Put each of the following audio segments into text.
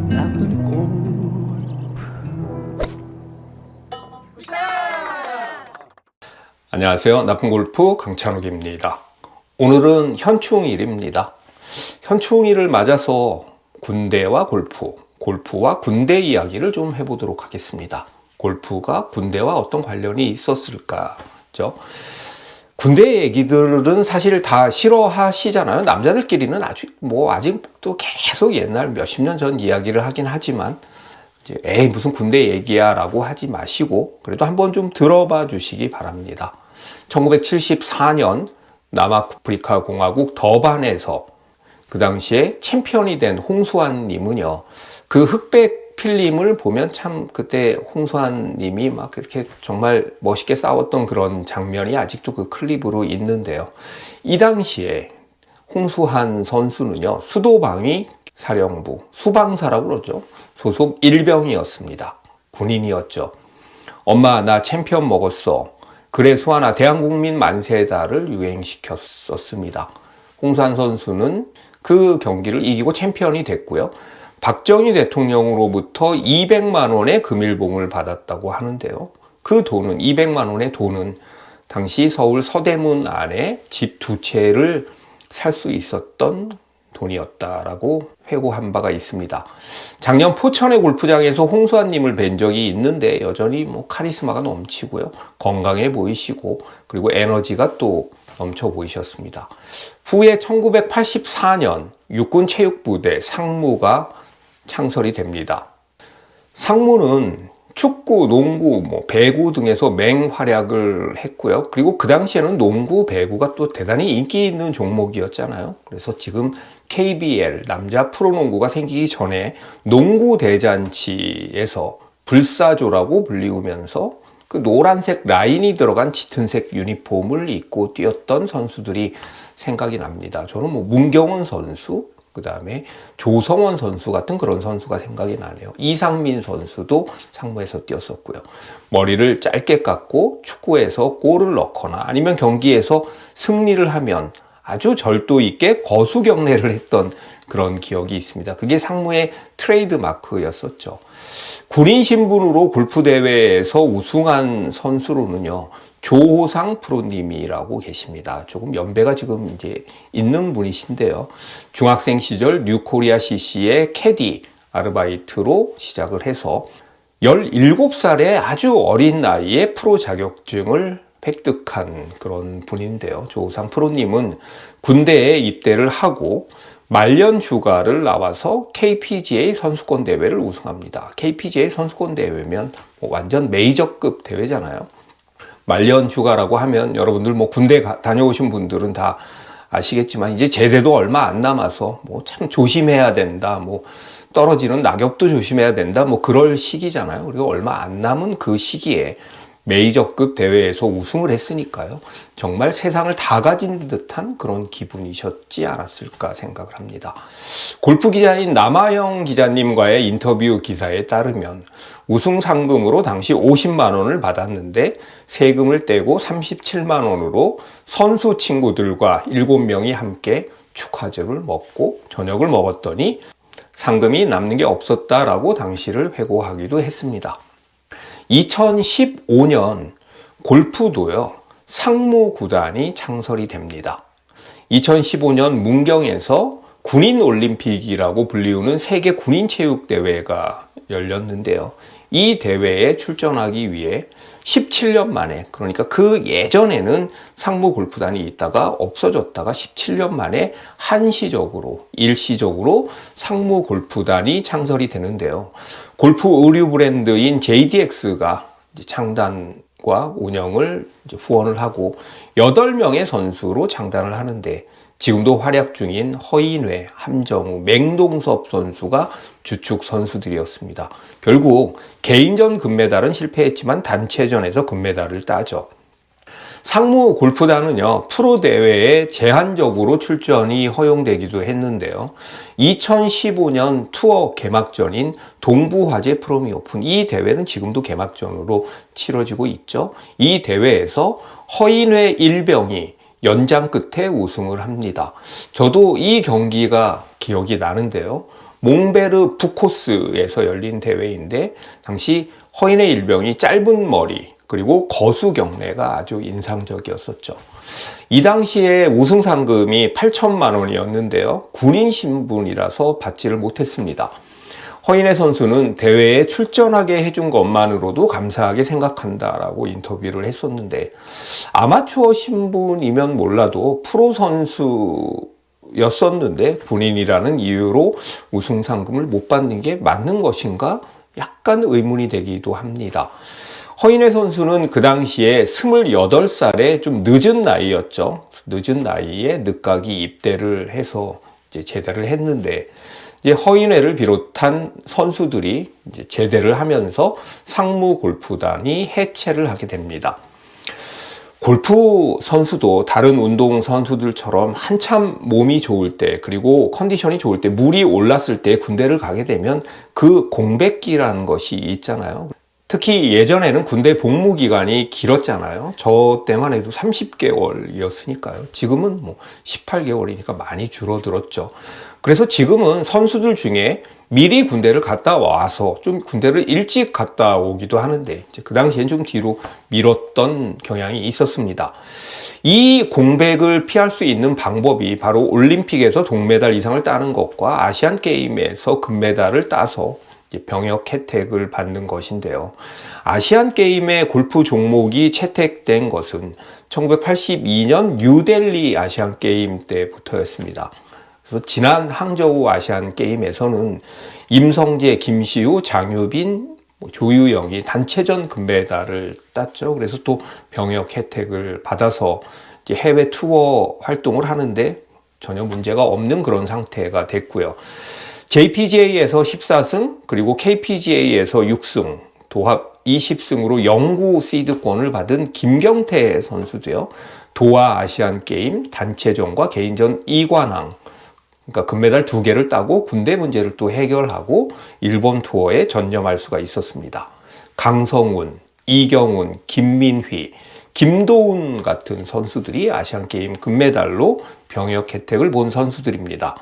나쁜 골프. 안녕하세요. 나쁜 골프 강찬욱입니다. 오늘은 현충일입니다. 현충일을 맞아서 군대와 골프, 골프와 군대 이야기를 좀 해보도록 하겠습니다. 골프가 군대와 어떤 관련이 있었을까죠? 군대 얘기들은 사실 다 싫어하시잖아요. 남자들끼리는 아직도 계속 옛날 몇십 년 전 이야기를 하긴 하지만 에이 무슨 군대 얘기야 라고 하지 마시고 그래도 한번 좀 들어봐 주시기 바랍니다. 1974년 남아프리카 공화국 더반에서 그 당시에 챔피언이 된 홍수환 님은요, 그 흑백 필름을 보면 참 그때 홍수환 님이 막 이렇게 정말 멋있게 싸웠던 그런 장면이 아직도 그 클립으로 있는데요. 이 당시에 홍수환 선수는요, 수도방위 사령부, 수방사라고 그러죠. 소속 일병이었습니다. 군인이었죠. 엄마 나 챔피언 먹었어. 그래 수환아 대한국민 만세다를 유행시켰었습니다. 홍수환 선수는 그 경기를 이기고 챔피언이 됐고요. 박정희 대통령으로부터 200만 원의 금일봉을 받았다고 하는데요. 그 돈은 200만 원의 돈은 당시 서울 서대문 안에 집 2채를 살 수 있었던 돈이었다라고 회고한 바가 있습니다. 작년 포천의 골프장에서 홍수환님을 뵌 적이 있는데 여전히 카리스마가 넘치고요. 건강해 보이시고 그리고 에너지가 또 넘쳐 보이셨습니다. 후에 1984년 육군체육부대 상무가 창설이 됩니다. 상무는 축구, 농구, 배구 등에서 맹활약을 했고요. 그리고 그 당시에는 농구, 배구가 또 대단히 인기 있는 종목이었잖아요. 그래서 지금 KBL, 남자 프로농구가 생기기 전에 농구 대잔치에서 불사조라고 불리우면서 그 노란색 라인이 들어간 짙은색 유니폼을 입고 뛰었던 선수들이 생각이 납니다. 저는 문경은 선수, 그 다음에 조성원 선수 같은 그런 선수가 생각이 나네요. 이상민 선수도 상무에서 뛰었었고요. 머리를 짧게 깎고 축구에서 골을 넣거나 아니면 경기에서 승리를 하면 아주 절도 있게 거수 경례를 했던 그런 기억이 있습니다. 그게 상무의 트레이드 마크였었죠. 군인 신분으로 골프 대회에서 우승한 선수로는요, 조호상 프로님이라고 계십니다. 조금 연배가 지금 이제 있는 분이신데요. 중학생 시절 뉴코리아 CC의 캐디 아르바이트로 시작을 해서 17살의 아주 어린 나이에 프로 자격증을 획득한 그런 분인데요. 조호상 프로님은 군대에 입대를 하고 말년 휴가를 나와서 KPGA 선수권 대회를 우승합니다. KPGA 선수권 대회면 완전 메이저급 대회잖아요. 말년 휴가라고 하면 여러분들 군대 다녀오신 분들은 다 아시겠지만 이제 제대도 얼마 안 남아서 참 조심해야 된다. 떨어지는 낙엽도 조심해야 된다. 그럴 시기잖아요. 그리고 얼마 안 남은 그 시기에 메이저급 대회에서 우승을 했으니까요. 정말 세상을 다 가진 듯한 그런 기분이셨지 않았을까 생각을 합니다. 골프 기자인 남아영 기자님과의 인터뷰 기사에 따르면 우승 상금으로 당시 50만 원을 받았는데 세금을 떼고 37만 원으로 선수 친구들과 7명이 함께 축하즙을 먹고 저녁을 먹었더니 상금이 남는 게 없었다라고 당시를 회고하기도 했습니다. 2015년 골프도요, 상무 구단이 창설이 됩니다. 2015년 문경에서 군인 올림픽이라고 불리우는 세계 군인 체육 대회가 열렸는데요. 이 대회에 출전하기 위해 17년 만에, 그러니까 그 예전에는 상무 골프단이 있다가 없어졌다가 17년 만에 한시적으로, 일시적으로 상무 골프단이 창설이 되는데요. 골프 의류 브랜드인 JDX가 창단과 운영을 후원을 하고 8명의 선수로 창단을 하는데 지금도 활약 중인 허인회, 함정우, 맹동섭 선수가 주축 선수들이었습니다. 결국 개인전 금메달은 실패했지만 단체전에서 금메달을 따죠. 상무 골프단은요, 프로 대회에 제한적으로 출전이 허용되기도 했는데요. 2015년 투어 개막전인 동부화재 프로미 오픈, 이 대회는 지금도 개막전으로 치러지고 있죠. 이 대회에서 허인회 일병이 연장 끝에 우승을 합니다. 저도 이 경기가 기억이 나는데요. 몽베르 부코스에서 열린 대회인데 당시 허인의 일병이 짧은 머리 그리고 거수 경례가 아주 인상적이었었죠. 이 당시에 우승 상금이 8천만 원이었는데요. 군인 신분이라서 받지를 못했습니다. 허인의 선수는 대회에 출전하게 해준 것만으로도 감사하게 생각한다라고 인터뷰를 했었는데 아마추어 신분이면 몰라도 프로 선수였었는데 군인이라는 이유로 우승 상금을 못 받는 게 맞는 것인가? 약간 의문이 되기도 합니다. 허인의 선수는 그 당시에 28살에 좀 늦은 나이였죠. 늦은 나이에 늦가기 입대를 해서 이제 제대를 했는데 이제 허인회를 비롯한 선수들이 이제 제대를 하면서 상무 골프단이 해체를 하게 됩니다. 골프 선수도 다른 운동 선수들처럼 한참 몸이 좋을 때 그리고 컨디션이 좋을 때 물이 올랐을 때 군대를 가게 되면 그 공백기라는 것이 있잖아요. 특히 예전에는 군대 복무 기간이 길었잖아요. 저 때만 해도 30개월이었으니까요. 지금은 뭐 18개월이니까 많이 줄어들었죠. 그래서 지금은 선수들 중에 미리 군대를 갔다 와서 좀 군대를 일찍 갔다 오기도 하는데 이제 그 당시엔 좀 뒤로 미뤘던 경향이 있었습니다. 이 공백을 피할 수 있는 방법이 바로 올림픽에서 동메달 이상을 따는 것과 아시안 게임에서 금메달을 따서 병역 혜택을 받는 것인데요. 아시안 게임의 골프 종목이 채택된 것은 1982년 뉴델리 아시안 게임 때부터였습니다. 그래서 지난 항저우 아시안 게임에서는 임성재, 김시우, 장유빈, 조유영이 단체전 금메달을 땄죠. 그래서 또 병역 혜택을 받아서 이제 해외 투어 활동을 하는데 전혀 문제가 없는 그런 상태가 됐고요. JPGA에서 14승, 그리고 KPGA에서 6승, 도합 20승으로 영구 시드권을 받은 김경태 선수도요. 도하 아시안 게임 단체전과 개인전 2관왕, 그러니까 금메달 2개를 따고 군대 문제를 또 해결하고 일본 투어에 전념할 수가 있었습니다. 강성훈, 이경훈, 김민휘, 김도훈 같은 선수들이 아시안 게임 금메달로 병역 혜택을 본 선수들입니다.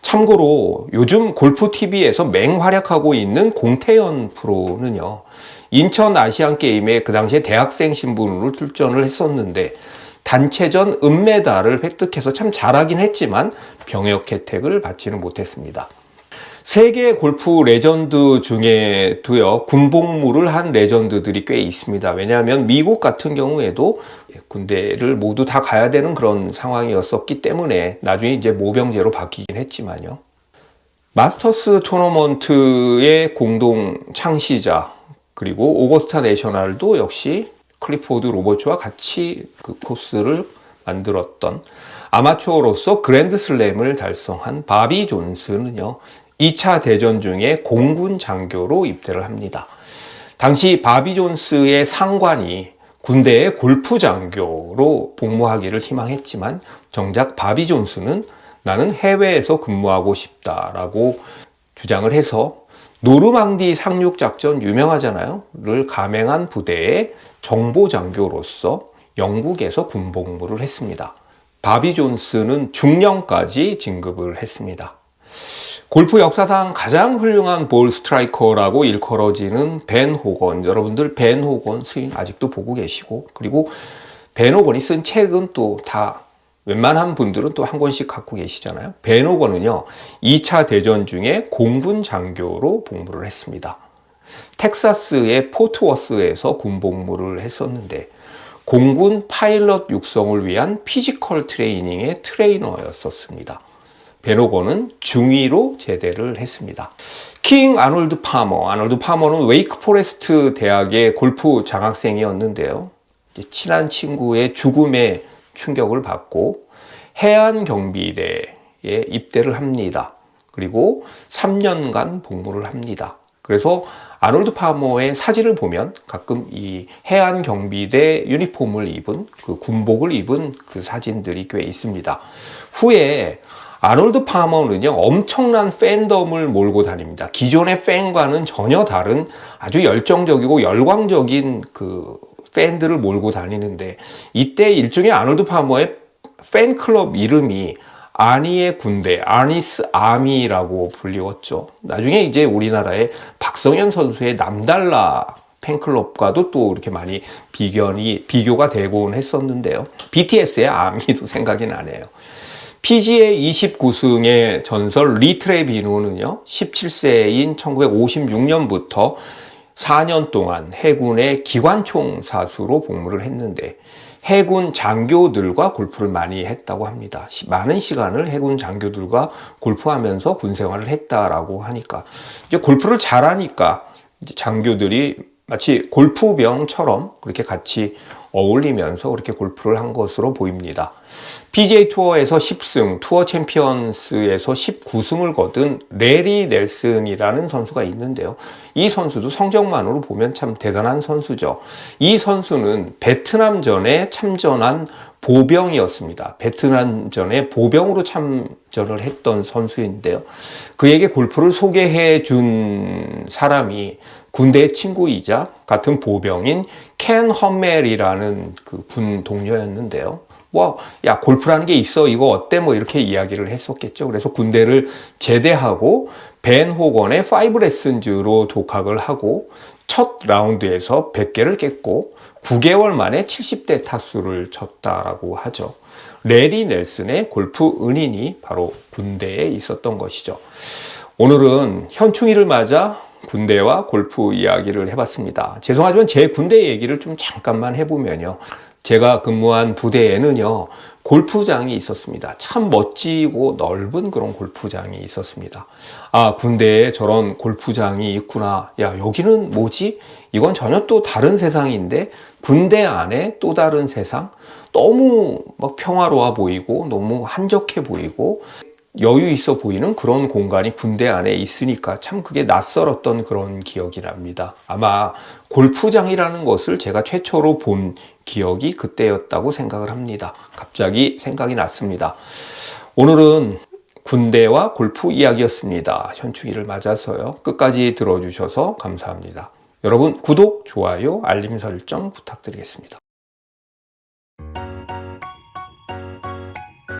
참고로 요즘 골프TV에서 맹활약하고 있는 공태현 프로는요, 인천 아시안 게임에 그 당시에 대학생 신분으로 출전을 했었는데 단체전 은메달을 획득해서 참 잘하긴 했지만 병역 혜택을 받지는 못했습니다. 세계 골프 레전드 중에도요, 군복무를 한 레전드들이 꽤 있습니다. 왜냐하면 미국 같은 경우에도 군대를 모두 다 가야 되는 그런 상황이었었기 때문에 나중에 이제 모병제로 바뀌긴 했지만요. 마스터스 토너먼트의 공동 창시자 그리고 오거스타 내셔널도 역시 클리포드 로버츠와 같이 그 코스를 만들었던 아마추어로서 그랜드슬램을 달성한 바비 존스는요, 2차 대전 중에 공군 장교로 입대를 합니다. 당시 바비 존스의 상관이 군대의 골프 장교로 복무하기를 희망했지만 정작 바비 존스는 나는 해외에서 근무하고 싶다라고 주장을 해서 노르망디 상륙작전 유명하잖아요. 를 감행한 부대의 정보장교로서 영국에서 군복무를 했습니다. 바비 존스는 중령까지 진급을 했습니다. 골프 역사상 가장 훌륭한 볼 스트라이커라고 일컬어지는 벤 호건, 여러분들 벤 호건 스윙 아직도 보고 계시고, 그리고 벤 호건이 쓴 책은 또 다 웬만한 분들은 또 한 권씩 갖고 계시잖아요. 벤 호건은요, 2차 대전 중에 공군 장교로 복무를 했습니다. 텍사스의 포트워스에서 군복무를 했었는데 공군 파일럿 육성을 위한 피지컬 트레이닝의 트레이너였었습니다. 벤 호건은 중위로 제대를 했습니다. 킹 아놀드 파머는 웨이크 포레스트 대학의 골프 장학생이었는데요. 친한 친구의 죽음에 충격을 받고 해안 경비대에 입대를 합니다. 그리고 3년간 복무를 합니다. 그래서 아놀드 파머의 사진을 보면 가끔 이 해안 경비대 유니폼을 입은 그 군복을 입은 그 사진들이 꽤 있습니다. 후에 아놀드 파머는요, 엄청난 팬덤을 몰고 다닙니다. 기존의 팬과는 전혀 다른 아주 열정적이고 열광적인 그 팬들을 몰고 다니는데, 이때 일종의 아놀드 파머의 팬클럽 이름이 아니의 군대, 아니스 아미라고 불리웠죠. 나중에 이제 우리나라의 박성현 선수의 남달라 팬클럽과도 또 이렇게 많이 비교가 되곤 했었는데요. BTS의 아미도 생각이 나네요. PGA 29승의 전설 리트레비노는요, 17세인 1956년부터 4년 동안 해군의 기관총 사수로 복무를 했는데, 해군 장교들과 골프를 많이 했다고 합니다. 많은 시간을 해군 장교들과 골프하면서 군 생활을 했다라고 하니까, 이제 골프를 잘하니까 이제 장교들이 마치 골프병처럼 그렇게 같이 어울리면서 그렇게 골프를 한 것으로 보입니다. PGA 투어에서 10승, 투어 챔피언스에서 19승을 거둔 레리 넬슨이라는 선수가 있는데요. 이 선수도 성적만으로 보면 참 대단한 선수죠. 이 선수는 베트남전에 참전한 보병이었습니다. 베트남전에 보병으로 참전을 했던 선수인데요. 그에게 골프를 소개해 준 사람이 군대의 친구이자 같은 보병인 켄 험멜이라는 그 군 동료였는데요. 야, 골프라는 게 있어. 이거 어때? 이렇게 이야기를 했었겠죠. 그래서 군대를 제대하고 벤 호건의 5 레슨즈로 독학을 하고 첫 라운드에서 100개를 깼고 9개월 만에 70대 타수를 쳤다라고 하죠. 레리 넬슨의 골프 은인이 바로 군대에 있었던 것이죠. 오늘은 현충일을 맞아 군대와 골프 이야기를 해봤습니다. 죄송하지만 제 군대 얘기를 좀 잠깐만 해보면요. 제가 근무한 부대에는요, 골프장이 있었습니다. 참 멋지고 넓은 그런 골프장이 있었습니다. 아, 군대에 저런 골프장이 있구나. 야, 여기는 뭐지? 이건 전혀 또 다른 세상인데, 군대 안에 또 다른 세상? 너무 막 평화로워 보이고, 너무 한적해 보이고, 여유 있어 보이는 그런 공간이 군대 안에 있으니까 참 그게 낯설었던 그런 기억이 납니다. 아마 골프장이라는 것을 제가 최초로 본 기억이 그때였다고 생각을 합니다. 갑자기 생각이 났습니다. 오늘은 군대와 골프 이야기였습니다. 현충일을 맞아서요. 끝까지 들어주셔서 감사합니다. 여러분 구독, 좋아요, 알림 설정 부탁드리겠습니다.